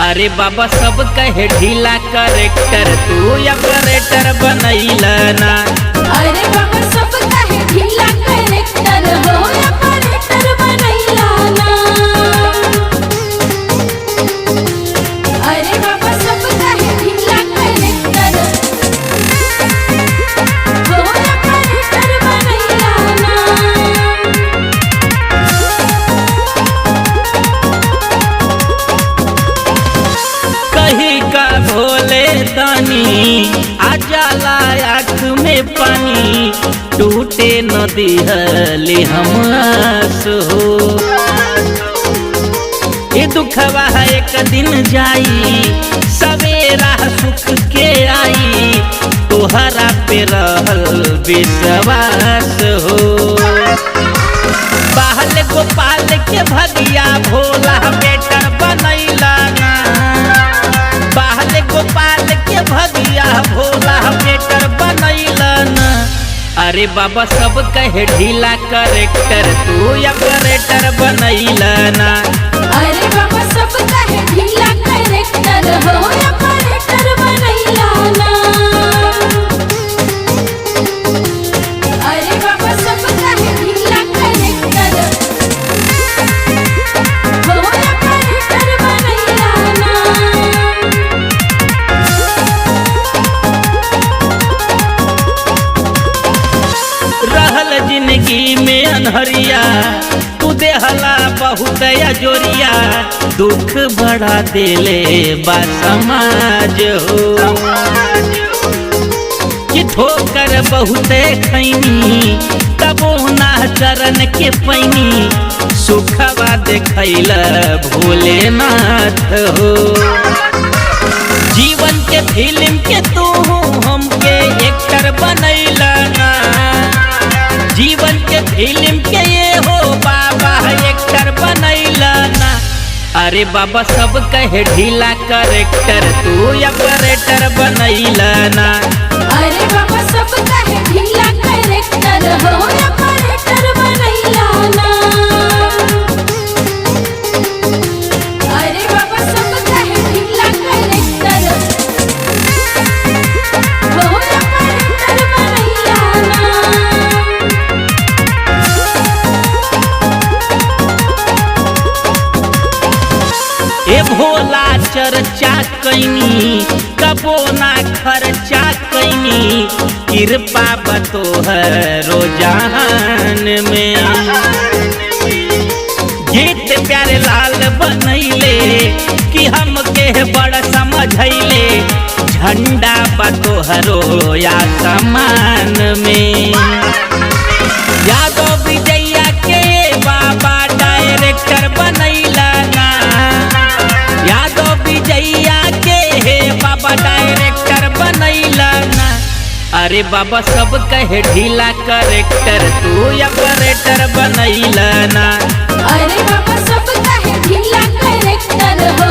अरे बाबा सब कहे ढीला करेक्टर, तू ऑपरेटर बनैला ना। अरे बाबा सब कहे ढीला करेक्टर, हो ऑपरेटर बनैला ना। अरे बाबा सब कहे ढीला करेक्टर, हो ऑपरेटर बनैला ना। कहीं का भोले दानी आ जाला आँख में पानी, टूटे नदी हले हम आस हो। ये दुखवा एक दिन जाई, सवेरा सुख के आई, तोहरा पे रहल विश्वास हो। बाहल गोपाल के भगिया भोला बेटर बनैला ना। बाहल गोपाल के भगिया भोला बेटर बनैला ना। अरे बाबा सब कहे ढीला करेक्टर, तू ऑपरेटर बनैला ना। अरे बाबा सब कहे ढीला करेक्टर, हो ऑपरेटर बनैला ना। अरे बाबा सब कहे ढीला करेक्टर, हो ऑपरेटर बनैला ना। रहल जिंदगी में अनहरिया, तू देहला बहुत जोरिया, दुख बड़ा देले बा समाज हो। कि ठोकर बहुत खैनी, तबो ना चरण के पैनी, सुखवा देखैला भोलेनाथ हो। जीवन के फिल्म के तू हमके एक्टर बनैला ना। जीवन के फिल्म के ये हो बाबा एक्टर बनैला ना। अरे बाबा सब कहे ढीला करेक्टर, तू ऑपरेटर बनैला ना। अरे बाबा सब कहे ढीला करेक्टर, हो ऑपरेटर बनैला ना। अरे बाबा सब कहे ढीला करेक्टर, हो ऑपरेटर बनैला ना। ए भोला चर्चा कैनी, कबो ना खर्चा कैनी, कृपा बतोहरो जहान में। गीत प्यारे लाल बनैले कि हमके बड़ समझैले, झंडा बतोहरो आसमान में। यादव विजया के बाबा डायरेक्टर बनैला ना। यादव विजया के हे बाबा डायरेक्टर बनैला ना। अरे बाबा सब कहे ढीला करेक्टर, तू ऑपरेटर बनैला ना। अरे बाबा सब कहे ढीला करेक्टर, हो